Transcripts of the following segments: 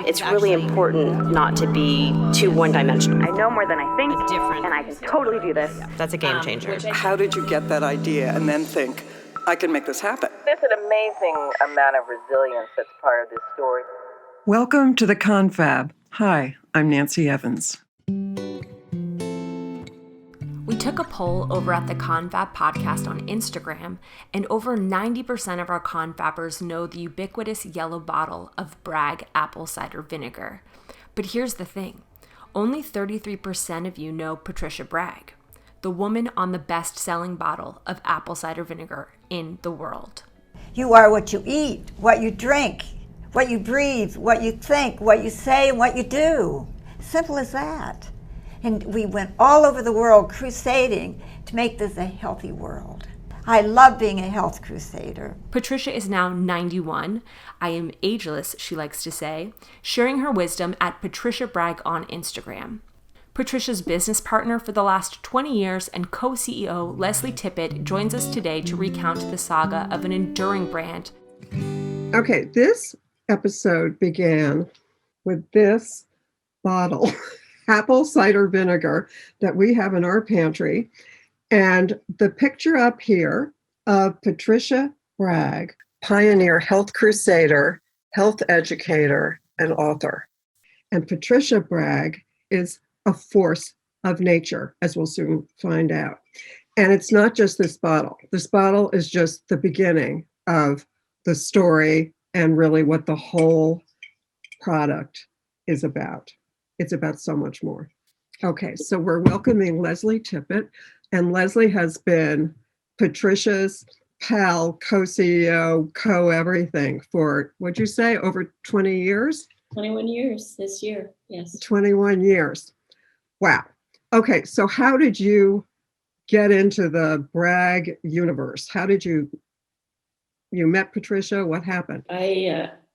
It's really important not to be too one-dimensional. I know more than I think, and I can totally do this. That's a game changer. How did you get that idea and then think, I can make this happen? There's an amazing amount of resilience that's part of this story. Welcome to the Confab. Hi, I'm Nancy Evans. We took a poll over at the Confab podcast on Instagram, and over 90% of our Confabbers know the ubiquitous yellow bottle of Bragg apple cider vinegar. But here's the thing. Only 33% of you know Patricia Bragg, the woman on the best-selling bottle of apple cider vinegar in the world. You are what you eat, what you drink, what you breathe, what you think, what you say, and what you do. Simple as that. And we went all over the world crusading to make this a healthy world. I love being a health crusader. Patricia is now 91. I am ageless, she likes to say, sharing her wisdom at Patricia Bragg on Instagram. Patricia's business partner for the last 20 years and co-CEO Lesley Tippitt joins us today to recount the saga of an enduring brand. Okay, this episode began with this bottle. Apple cider vinegar that we have in our pantry. And the picture up here of Patricia Bragg, pioneer health crusader, health educator, and author. And Patricia Bragg is a force of nature, as we'll soon find out. And it's not just this bottle. This bottle is just the beginning of the story and really what the whole product is about. It's about so much more. Okay, so we're welcoming Lesley Tippitt, and Lesley has been Patricia's pal, co-CEO, co-everything for, what'd you say, over 20 years? 21 years this year, yes. 21 years. Wow. Okay, so how did you get into the Bragg universe? How did you met Patricia? What happened?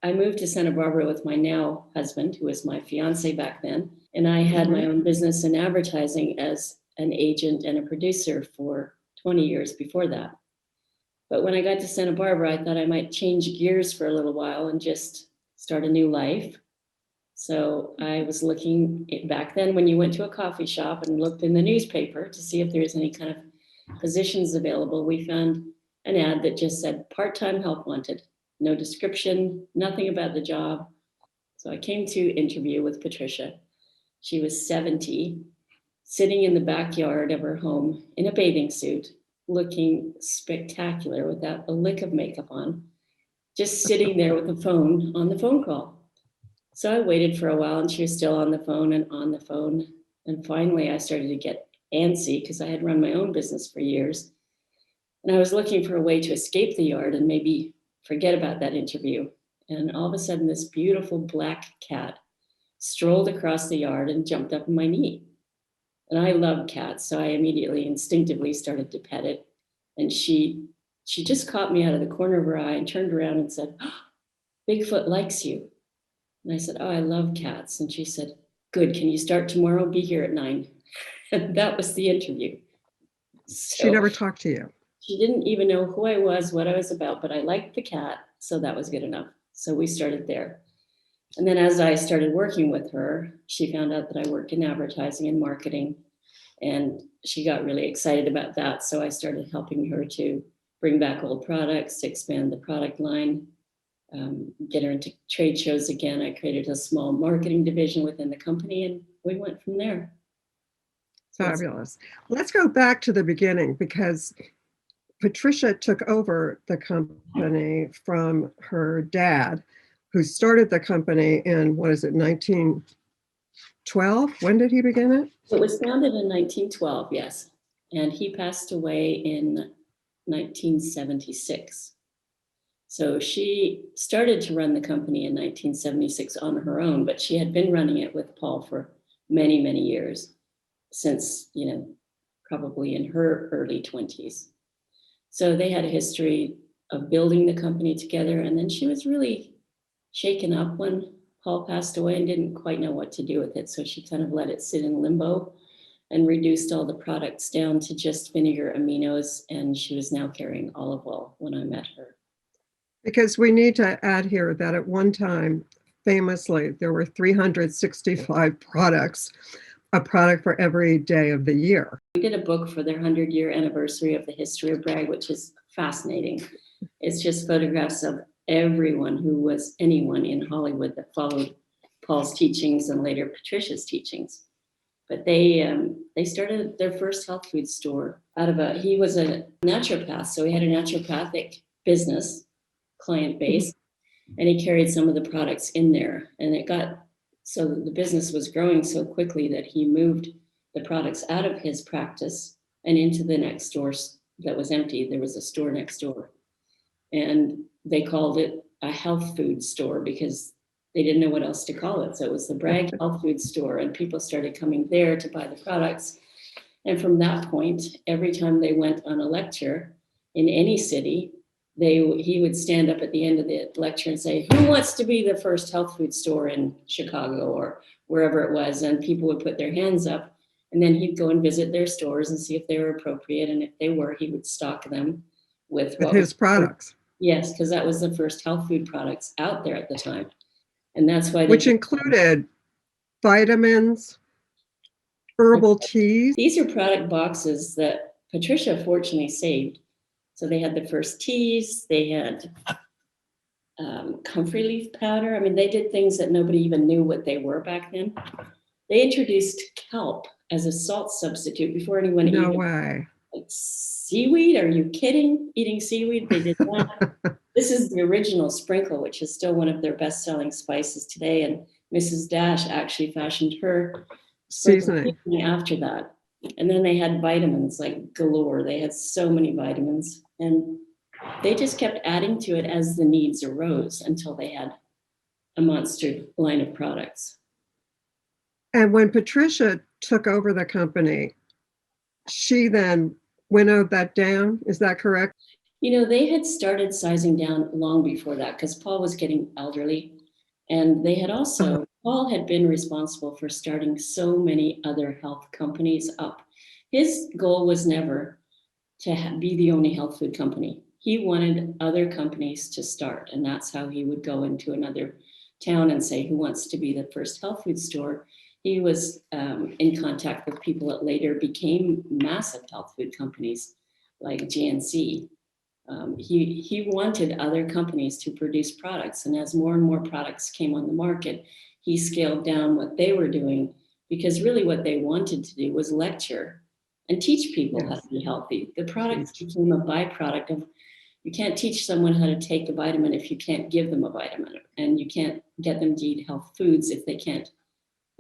I moved to Santa Barbara with my now husband, who was my fiance back then. And I had my own business in advertising as an agent and a producer for 20 years before that. But when I got to Santa Barbara, I thought I might change gears for a little while and just start a new life. So I was looking back then when you went to a coffee shop and looked in the newspaper to see if there was any kind of positions available. We found an ad that just said part-time help wanted. No description, nothing about the job. So I came to interview with Patricia. She was 70, sitting in the backyard of her home in a bathing suit, looking spectacular without a lick of makeup on, just sitting there with the phone on the phone call. So I waited for a while and she was still on the phone and on the phone. And finally I started to get antsy because I had run my own business for years. And I was looking for a way to escape the yard and maybe forget about that interview. And all of a sudden, this beautiful black cat strolled across the yard and jumped up on my knee. And I love cats, so I immediately instinctively started to pet it. And she just caught me out of the corner of her eye and turned around and said, "Oh, Bigfoot likes you." And I said, "Oh, I love cats." And she said, "Good, can you start tomorrow? Be here at 9. And that was the interview. So, she never talked to you? She didn't even know who I was, what I was about, but I liked the cat, so that was good enough. So we started there. And then as I started working with her, she found out that I worked in advertising and marketing, and she got really excited about that. So I started helping her to bring back old products, expand the product line, get her into trade shows again. I created a small marketing division within the company, and we went from there. Fabulous. Let's go back to the beginning, because Patricia took over the company from her dad, who started the company in, 1912? When did he begin it? It was founded in 1912, yes. And he passed away in 1976. So she started to run the company in 1976 on her own, but she had been running it with Paul for many, many years, since, probably in her early 20s. So they had a history of building the company together. And then she was really shaken up when Paul passed away and didn't quite know what to do with it. So she kind of let it sit in limbo and reduced all the products down to just vinegar, aminos. And she was now carrying olive oil when I met her. Because we need to add here that at one time, famously, there were 365 products, a product for every day of the year. We did a book for their 100-year anniversary of the history of Bragg, which is fascinating. It's just photographs of everyone who was anyone in Hollywood that followed Paul's teachings and later Patricia's teachings. But they started their first health food store out of he was a naturopath, so he had a naturopathic business client base, and he carried some of the products in there. And it got so the business was growing so quickly that he moved the products out of his practice and into the next store that was empty. There was a store next door. And they called it a health food store because they didn't know what else to call it. So it was the Bragg Health Food Store, and people started coming there to buy the products. And from that point, every time they went on a lecture in any city, he would stand up at the end of the lecture and say, "Who wants to be the first health food store in Chicago," or wherever it was, and people would put their hands up, and then he'd go and visit their stores and see if they were appropriate, and if they were, he would stock them with his products. Yes, because that was the first health food products out there at the time, and that's why which included vitamins, herbal teas. These are product boxes that Patricia fortunately saved. So they had the first teas, they had comfrey leaf powder. I mean, they did things that nobody even knew what they were back then. They introduced kelp as a salt substitute before anyone No way. Like, seaweed? Are you kidding? Eating seaweed? They did that. This is the original sprinkle, which is still one of their best-selling spices today. And Mrs. Dash actually fashioned her seasoning after that. And then they had vitamins like galore. They had so many vitamins, and they just kept adding to it as the needs arose until they had a monster line of products. And when Patricia took over the company, she then winnowed that down. Is that correct? You know, they had started sizing down long before that because Paul was getting elderly. And they had also, Paul had been responsible for starting so many other health companies up. His goal was never to be the only health food company. He wanted other companies to start. And that's how he would go into another town and say, "Who wants to be the first health food store?" He was in contact with people that later became massive health food companies like GNC. He wanted other companies to produce products. And as more and more products came on the market, he scaled down what they were doing, because really what they wanted to do was lecture and teach people how to be healthy. The products became a byproduct of, you can't teach someone how to take a vitamin if you can't give them a vitamin, and you can't get them to eat health foods if they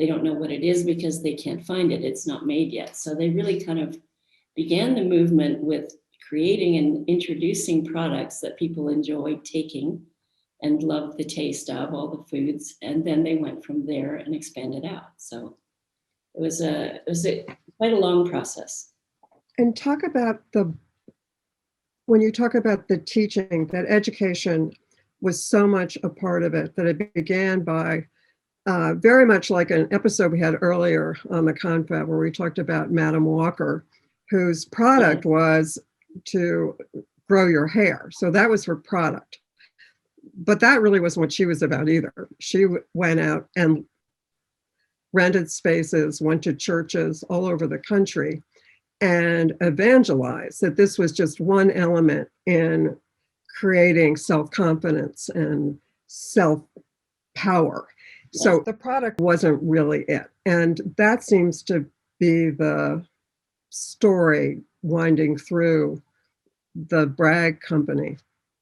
don't know what it is because they can't find it. It's not made yet. So they really kind of began the movement with creating and introducing products that people enjoyed taking and loved the taste of, all the foods. And then they went from there and expanded out. So it was quite a long process. And talk about when you talk about the teaching, that education was so much a part of it, that it began by very much like an episode we had earlier on the confab where we talked about Madam Walker, whose product was to grow your hair. So that was her product. But that really wasn't what she was about either. She went out and rented spaces, went to churches all over the country and evangelized that this was just one element in creating self-confidence and self-power. So the product wasn't really it. And that seems to be the story winding through the Bragg company.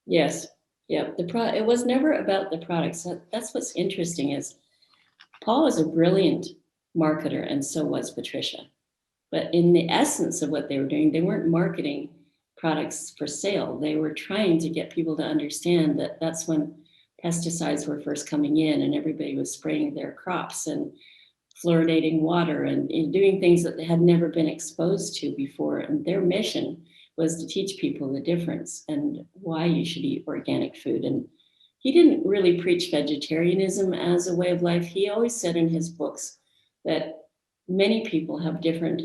Yes. Yeah. It was never about the products. That's what's interesting is Paul was a brilliant marketer, and so was Patricia. But in the essence of what they were doing, they weren't marketing products for sale. They were trying to get people to understand that that's when pesticides were first coming in and everybody was spraying their crops and fluoridating water and doing things that they had never been exposed to before. And their mission was to teach people the difference and why you should eat organic food. And he didn't really preach vegetarianism as a way of life. He always said in his books that many people have different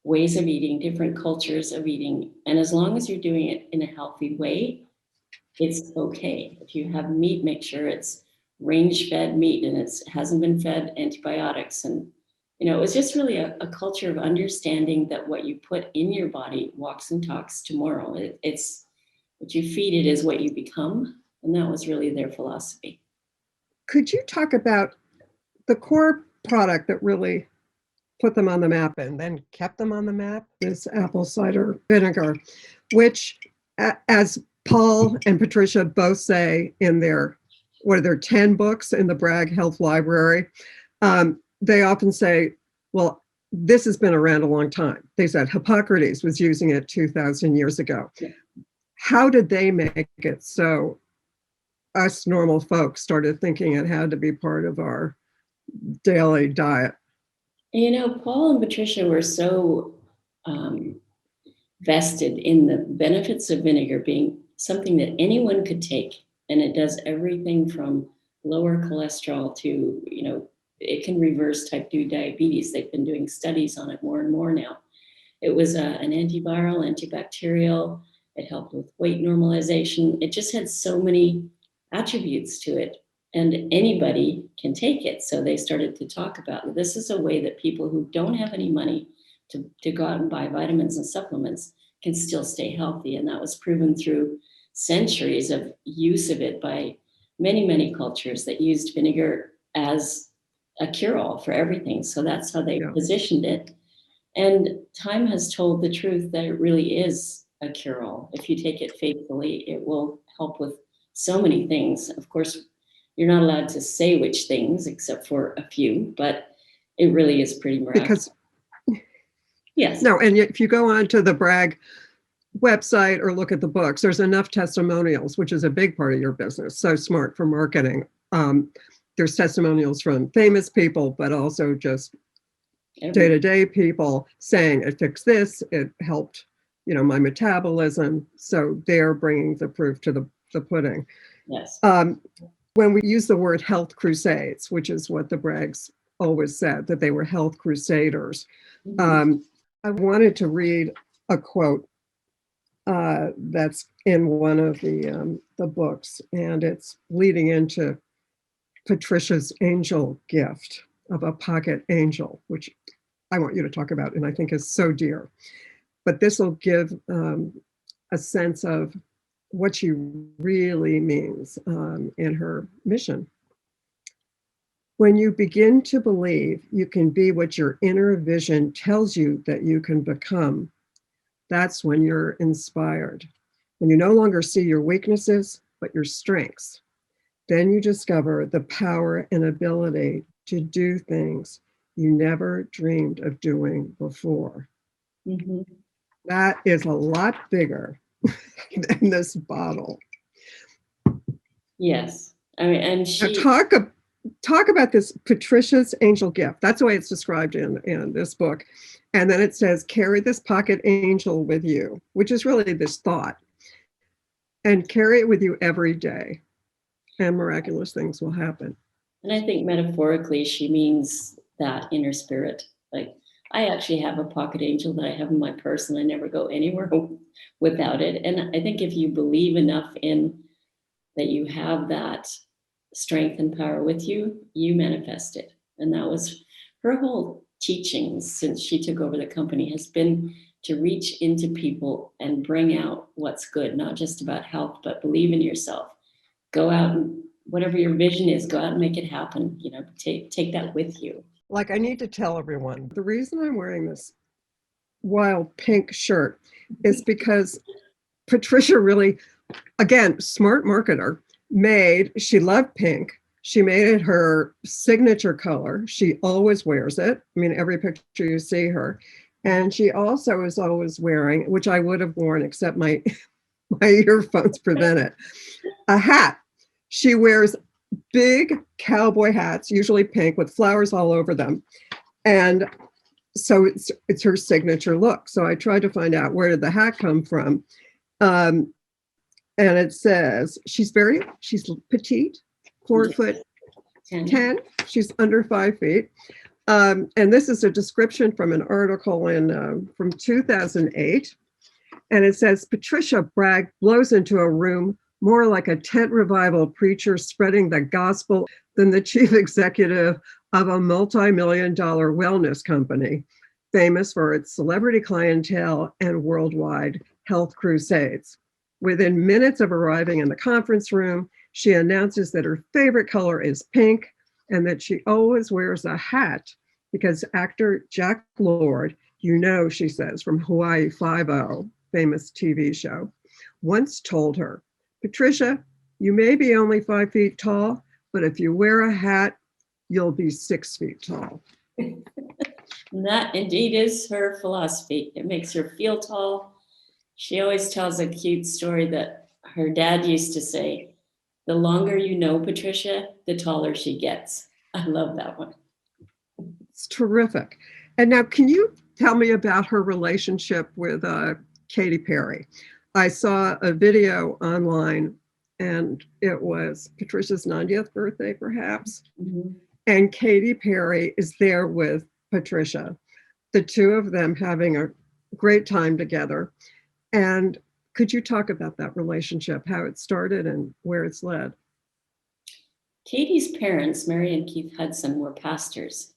ways of eating, different cultures of eating. And as long as you're doing it in a healthy way, it's okay. If you have meat, make sure it's range-fed meat, and it hasn't been fed antibiotics. And, it was just really a culture of understanding that what you put in your body walks and talks tomorrow. It's what you feed it is what you become. And that was really their philosophy. Could you talk about the core product that really put them on the map and then kept them on the map? This apple cider vinegar, which, as Paul and Patricia both say in their 10 books in the Bragg Health Library, they often say, well, this has been around a long time. They said Hippocrates was using it 2,000 years ago. Yeah. How did they make it so us normal folks started thinking it had to be part of our daily diet? Paul and Patricia were so vested in the benefits of vinegar being something that anyone could take. And it does everything from lower cholesterol to, it can reverse type 2 diabetes. They've been doing studies on it more and more now. It was an antiviral, antibacterial. It helped with weight normalization. It just had so many attributes to it, and anybody can take it. So they started to talk about this is a way that people who don't have any money to go out and buy vitamins and supplements can still stay healthy. And that was proven through centuries of use of it by many, many cultures that used vinegar as a cure-all for everything. So that's how they positioned it. And time has told the truth that it really is a cure-all. If you take it faithfully, it will help with so many things. Of course, you're not allowed to say which things except for a few, but it really is pretty miraculous. Yes. No, and if you go on to the Bragg website or look at the books, there's enough testimonials, which is a big part of your business. So smart for marketing. There's testimonials from famous people, but also just day-to-day people saying it fixed this, it helped, my metabolism. So they're bringing the proof to the pudding. Yes. When we use the word health crusades, which is what the Braggs always said, that they were health crusaders. Mm-hmm. I wanted to read a quote that's in one of the books, and it's leading into Patricia's angel gift of a pocket angel, which I want you to talk about and I think is so dear. But this will give a sense of what she really means in her mission. When you begin to believe you can be what your inner vision tells you that you can become, that's when you're inspired. When you no longer see your weaknesses, but your strengths, then you discover the power and ability to do things you never dreamed of doing before. Mm-hmm. That is a lot bigger than this bottle. Yes. I mean, and she talk about this Patricia's angel gift. That's the way it's described in this book. And then it says, carry this pocket angel with you, which is really this thought. And carry it with you every day. And miraculous things will happen. And I think metaphorically, she means that inner spirit. Like, I actually have a pocket angel that I have in my purse, and I never go anywhere without it. And I think if you believe enough in that you have that strength and power with you, you manifest it. And that was her whole teaching since she took over the company, has been to reach into people and bring out what's good, not just about health, but believe in yourself. Go out and whatever your vision is, go out and make it happen. Take that with you. Like, I need to tell everyone, the reason I'm wearing this wild pink shirt is because Patricia really, again, smart marketer, she loved pink. She made it her signature color. She always wears it. I mean, every picture you see her. And she also is always wearing, which I would have worn, except my earphones prevent it, a hat. She wears big cowboy hats, usually pink, with flowers all over them. And so it's her signature look. So I tried to find out, where did the hat come from? And it says she's petite, 4'10". She's under 5 feet. And this is a description from an article from 2008. And it says, Patricia Bragg blows into a room more like a tent revival preacher spreading the gospel than the chief executive of a multi-million-dollar wellness company, famous for its celebrity clientele and worldwide health crusades. Within minutes of arriving in the conference room, she announces that her favorite color is pink and that she always wears a hat because actor Jack Lord, she says, from Hawaii Five-0, famous TV show, once told her, "Patricia, you may be only 5 feet tall, but if you wear a hat, you'll be 6 feet tall." That indeed is her philosophy. It makes her feel tall. She always tells a cute story that her dad used to say, "The longer you know Patricia, the taller she gets." I love that one. It's terrific. And now, can you tell me about her relationship with Katy Perry? I saw a video online, and it was Patricia's 90th birthday, perhaps. Mm-hmm. And Katy Perry is there with Patricia, the two of them having a great time together. And could you talk about that relationship, how it started and where it's led? Katie's parents, Mary and Keith Hudson, were pastors.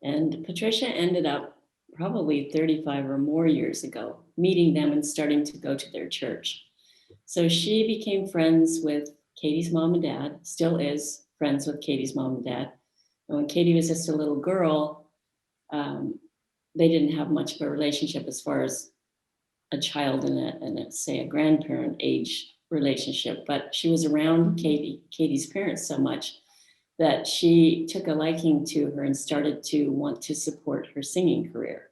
And Patricia ended up probably 35 or more years ago, meeting them and starting to go to their church. So she became friends with Katie's mom and dad, still is friends with Katie's mom and dad. And when Katie was just a little girl, they didn't have much of a relationship as far as a child and a grandparent age relationship. But she was around Katie's parents so much that she took a liking to her and started to want to support her singing career.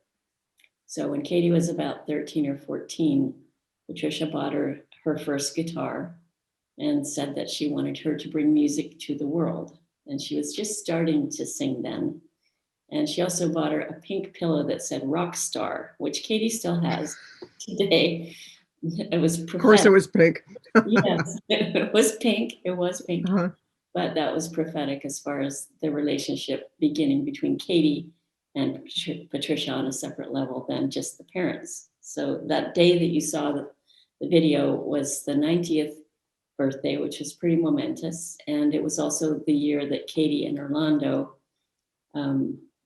So when Katie was about 13 or 14, Patricia bought her first guitar and said that she wanted her to bring music to the world. And she was just starting to sing then. And she also bought her a pink pillow that said rock star, which Katie still has today. It was prophetic. Of course it was pink. Yes, it was pink. It was pink. Uh-huh. But that was prophetic as far as the relationship beginning between Katie and Patricia on a separate level than just the parents. So that day that you saw the video was the 90th birthday, which was pretty momentous. And it was also the year that Katie and Orlando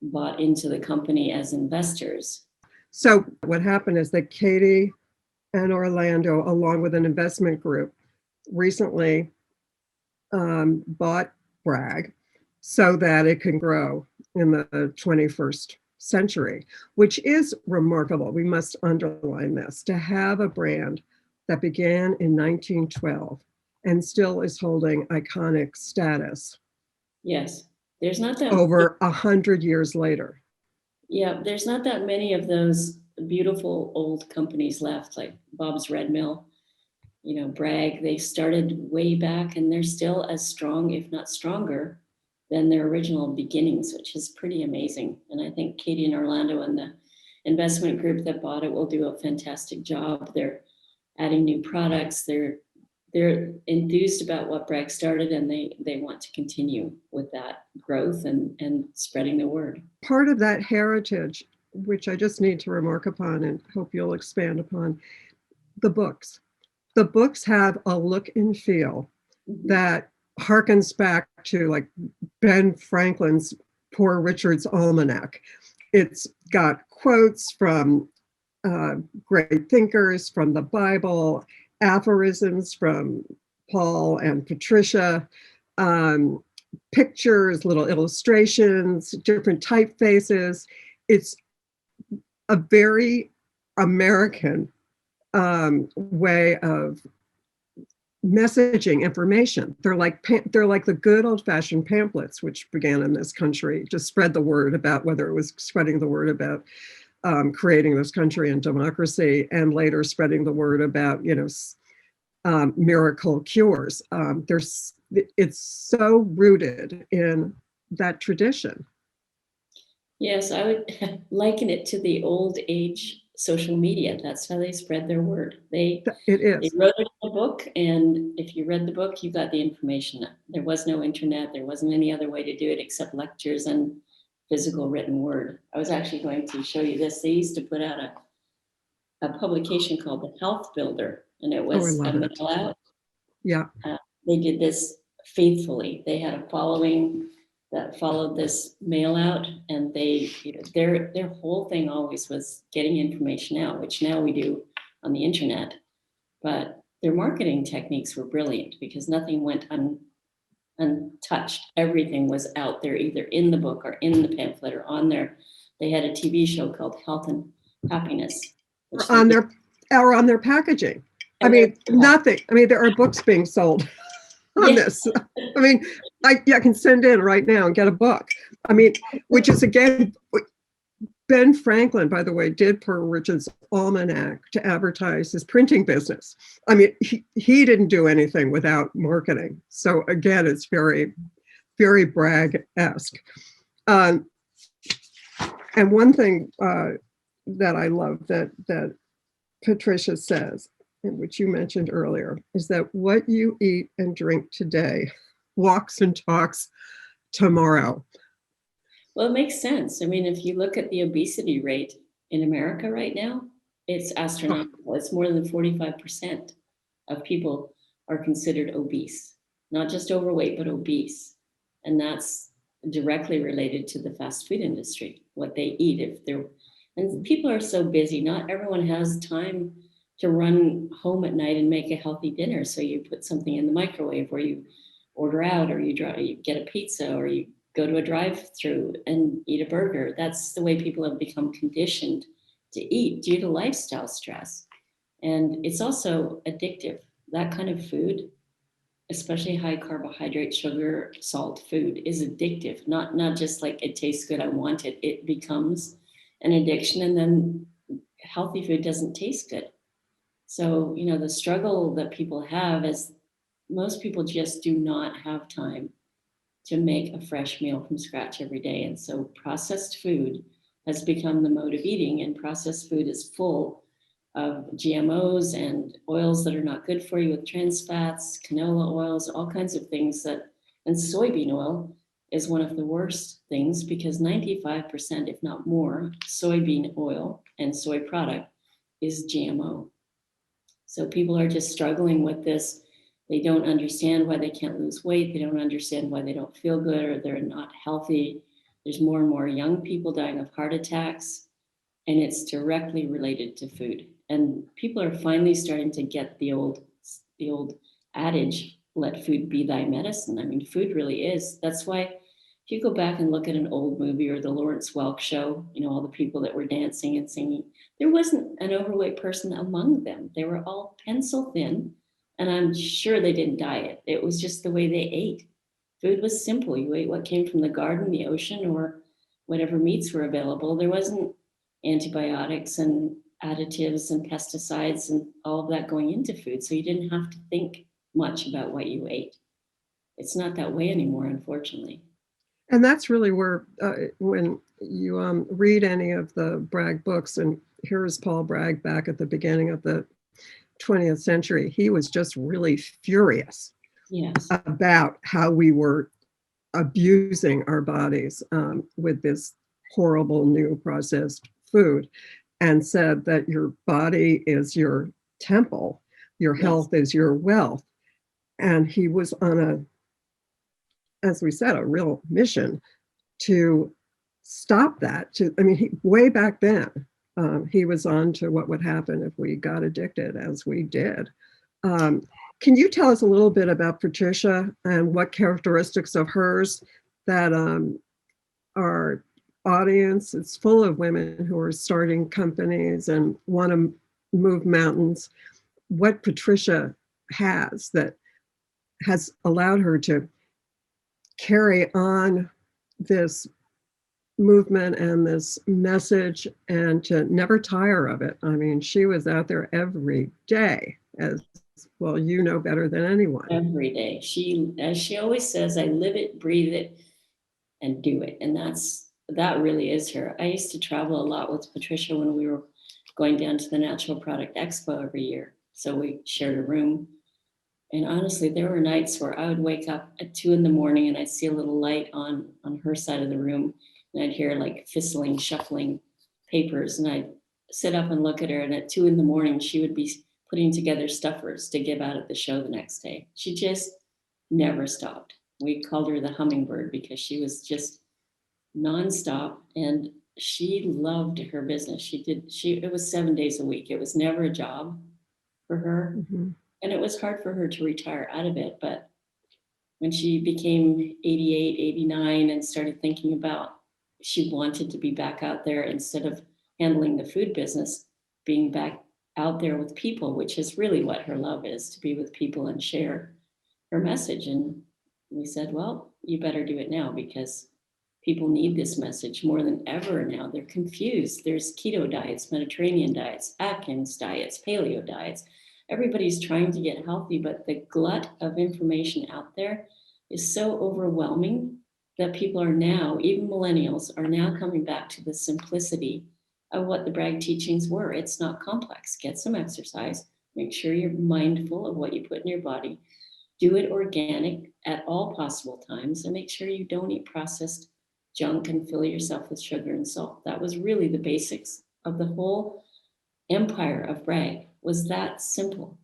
bought into the company as investors. So what happened is that Katie and Orlando, along with an investment group, recently bought Bragg so that it can grow in the 21st century, which is remarkable. We must underline this, to have a brand that began in 1912 and still is holding iconic status. Yes, there's not that over 100 years later. Yeah, there's not that many of those beautiful old companies left, like Bob's Red Mill, Bragg. They started way back and they're still as strong, if not stronger, than their original beginnings, which is pretty amazing. And I think Katie and Orlando and the investment group that bought it will do a fantastic job. They're adding new products. They're enthused about what Bragg started, and they want to continue with that growth and spreading the word. Part of that heritage, which I just need to remark upon and hope you'll expand upon, the books. The books have a look and feel that harkens back to like Ben Franklin's Poor Richard's Almanac. It's got quotes from great thinkers, from the Bible, aphorisms from Paul and Patricia, pictures, little illustrations, different typefaces. It's a very American way of messaging information. They're like the good old-fashioned pamphlets, which began in this country to spread the word about, whether it was spreading the word about creating this country and democracy, and later spreading the word about miracle cures. It's so rooted in that tradition. Yes, I would liken it to the old age social media. That's how they spread their word. They wrote it in a book, and if you read the book, you got the information. There was no internet. There wasn't any other way to do it except lectures and physical written word. I was actually going to show you this. They used to put out a publication called The Health Builder, and it was a mail out. Yeah. They did this faithfully. They had a following that followed this mail out, and they, their whole thing always was getting information out, which now we do on the internet. But their marketing techniques were brilliant because nothing went untouched. Everything was out there, either in the book or in the pamphlet or on there. They had a TV show called Health and Happiness. On their packaging. I mean, nothing. I mean, there are books being sold on this. I mean, I can send in right now and get a book. I mean, which is, again, Ben Franklin, by the way, did Poor Richard's Almanac to advertise his printing business. I mean, he didn't do anything without marketing. So again, it's very, very Bragg-esque. And one thing that I love that Patricia says, and which you mentioned earlier, is that what you eat and drink today walks and talks tomorrow. Well, it makes sense. I mean, if you look at the obesity rate in America right now, it's astronomical. It's more than 45% of people are considered obese, not just overweight, but obese. And that's directly related to the fast food industry, what they eat. And people are so busy, not everyone has time to run home at night and make a healthy dinner. So you put something in the microwave, or you order out, or you get a pizza, or you go to a drive-through and eat a burger. That's the way people have become conditioned to eat due to lifestyle stress. And it's also addictive. That kind of food, especially high carbohydrate, sugar, salt food, is addictive. Not just like it tastes good, I want it. It becomes an addiction, and then healthy food doesn't taste good. So, the struggle that people have is most people just do not have time to make a fresh meal from scratch every day. And so processed food has become the mode of eating, and processed food is full of GMOs and oils that are not good for you, with trans fats, canola oils, all kinds of things and soybean oil is one of the worst things, because 95%, if not more, soybean oil and soy product is GMO. So people are just struggling with this. They don't understand why they can't lose weight. They don't understand why they don't feel good, or they're not healthy. There's more and more young people dying of heart attacks, and it's directly related to food. And people are finally starting to get the old adage, let food be thy medicine. I mean, food really is. That's why if you go back and look at an old movie, or the Lawrence Welk show, all the people that were dancing and singing, there wasn't an overweight person among them. They were all pencil thin. And I'm sure they didn't diet. It was just the way they ate. Food was simple. You ate what came from the garden, the ocean, or whatever meats were available. There wasn't antibiotics and additives and pesticides and all of that going into food. So you didn't have to think much about what you ate. It's not that way anymore, unfortunately. And that's really where, when you read any of the Bragg books, and here's Paul Bragg back at the beginning of the 20th century, he was just really furious about how we were abusing our bodies with this horrible new processed food, and said that your body is your temple, your health is your wealth. And he was on as we said, a real mission to stop that. Way back then, he was on to what would happen if we got addicted, as we did. Can you tell us a little bit about Patricia and what characteristics of hers that our audience, it's full of women who are starting companies and want to move mountains, what Patricia has that has allowed her to carry on this movement and this message, and to never tire of it. I mean, she was out there every day, as well, better than anyone. Every day. As she always says, I live it, breathe it, and do it. And that really is her. I used to travel a lot with Patricia when we were going down to the Natural Product Expo every year. So we shared a room. And honestly, there were nights where I would wake up at 2 a.m. and I'd see a little light on her side of the room. And I'd hear like shuffling papers. And I'd sit up and look at her. And at 2 a.m, she would be putting together stuffers to give out at the show the next day. She just never stopped. We called her the hummingbird because she was just nonstop, and she loved her business. It was 7 days a week. It was never a job for her. Mm-hmm. And it was hard for her to retire out of it. But when she became 88, 89 and started thinking about she wanted to be back out there instead of handling the food business, being back out there with people, which is really what her love is, to be with people and share her message. And we said, well, you better do it now because people need this message more than ever now. They're confused. There's keto diets, Mediterranean diets, Atkins diets, paleo diets. Everybody's trying to get healthy, but the glut of information out there is so overwhelming that people are now, even millennials, are now coming back to the simplicity of what the Bragg teachings were. It's not complex. Get some exercise. Make sure you're mindful of what you put in your body. Do it organic at all possible times, and make sure you don't eat processed junk and fill yourself with sugar and salt. That was really the basics of the whole empire of Bragg. Was that simple.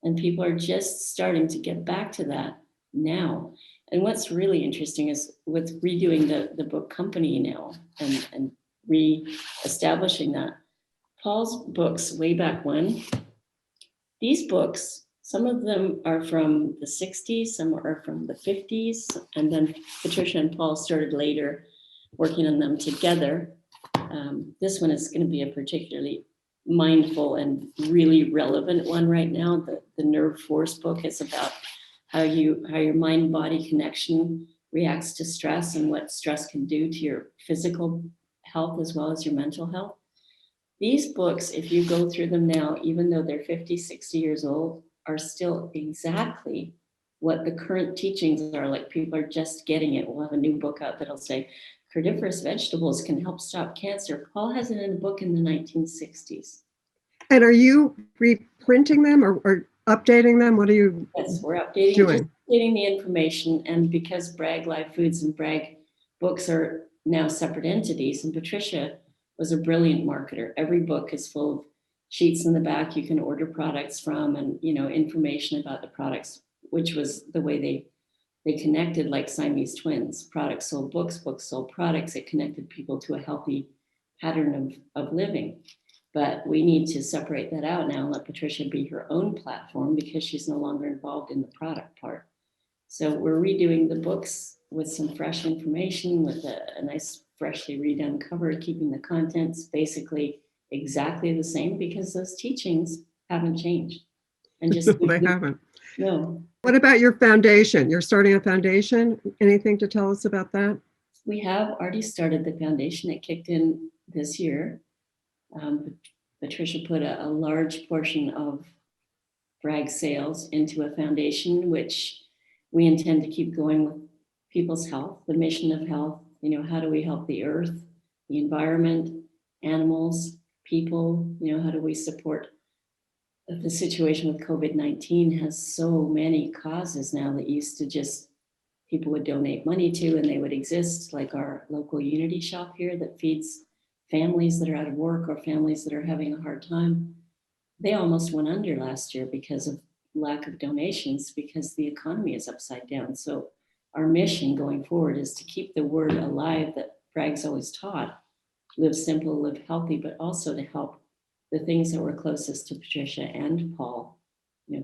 And people are just starting to get back to that now. And what's really interesting is with redoing the book company now and re-establishing that, Paul's books way back when, these books, some of them are from the 60s, some are from the 50s, and then Patricia and Paul started later working on them together. This one is going to be a particularly mindful and really relevant one right now. The Nerve Force book is about how your mind-body connection reacts to stress and what stress can do to your physical health as well as your mental health. These books, if you go through them now, even though they're 50, 60 years old, are still exactly what the current teachings are. Like, people are just getting it. We'll have a new book out that'll say crudiferous vegetables can help stop cancer. Paul has it in a book in the 1960s. And are you reprinting them or updating them? What are you Yes, we're updating, doing? just updating the information. And because Bragg Live Foods and Bragg Books are now separate entities, and Patricia was a brilliant marketer. Every book is full of sheets in the back you can order products from, and information about the products, which was the way they connected, like Siamese twins. Products sold books, books sold products. It connected people to a healthy pattern of living. But we need to separate that out now and let Patricia be her own platform because she's no longer involved in the product part. So we're redoing the books with some fresh information, with a nice freshly redone cover, keeping the contents basically exactly the same because those teachings haven't changed. And just They haven't. No. What about your foundation? You're starting a foundation. Anything to tell us about that? We have already started the foundation. It kicked in this year. Patricia put a large portion of Bragg sales into a foundation, which we intend to keep going with people's health, the mission of health. How do we help the earth, the environment, animals, people? How do we support the situation with COVID-19 has so many causes now that used to just people would donate money to and they would exist, like our local Unity shop here that feeds families that are out of work or families that are having a hard time. They almost went under last year because of lack of donations, because the economy is upside down. So our mission going forward is to keep the word alive that Bragg's always taught: live simple, live healthy, but also to help the things that were closest to Patricia and Paul.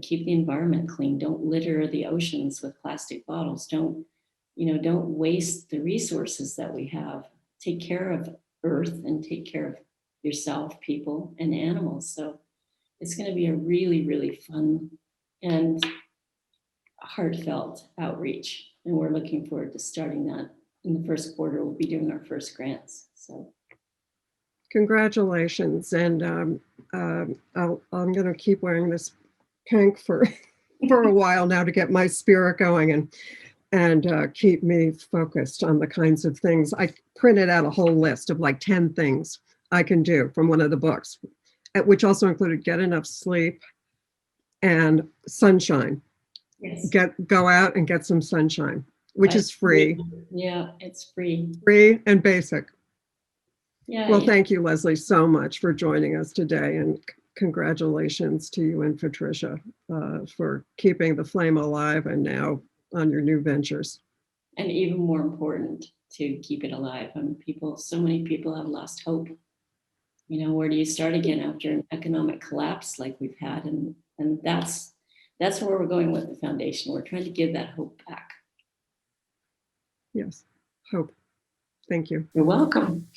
Keep the environment clean. Don't litter the oceans with plastic bottles. Don't waste the resources that we have. Take care of Earth and take care of yourself, people, and animals. So it's going to be a really, really fun and heartfelt outreach. And we're looking forward to starting that in the first quarter. We'll be doing our first grants. So congratulations. And I'm going to keep wearing this pink for a while now to get my spirit going and keep me focused on the kinds of things. I printed out a whole list of like 10 things I can do from one of the books, which also included get enough sleep and sunshine. yes. Go out and get some sunshine, which is free. Yeah, it's free. Free and basic. Yeah. Well, thank you, Lesley, so much for joining us today, and congratulations to you and Patricia for keeping the flame alive and now on your new ventures. And even more important, to keep it alive. So many people have lost hope. Where do you start again after an economic collapse like we've had? And that's where we're going with the foundation. We're trying to give that hope back. Yes, hope. Thank you. You're welcome.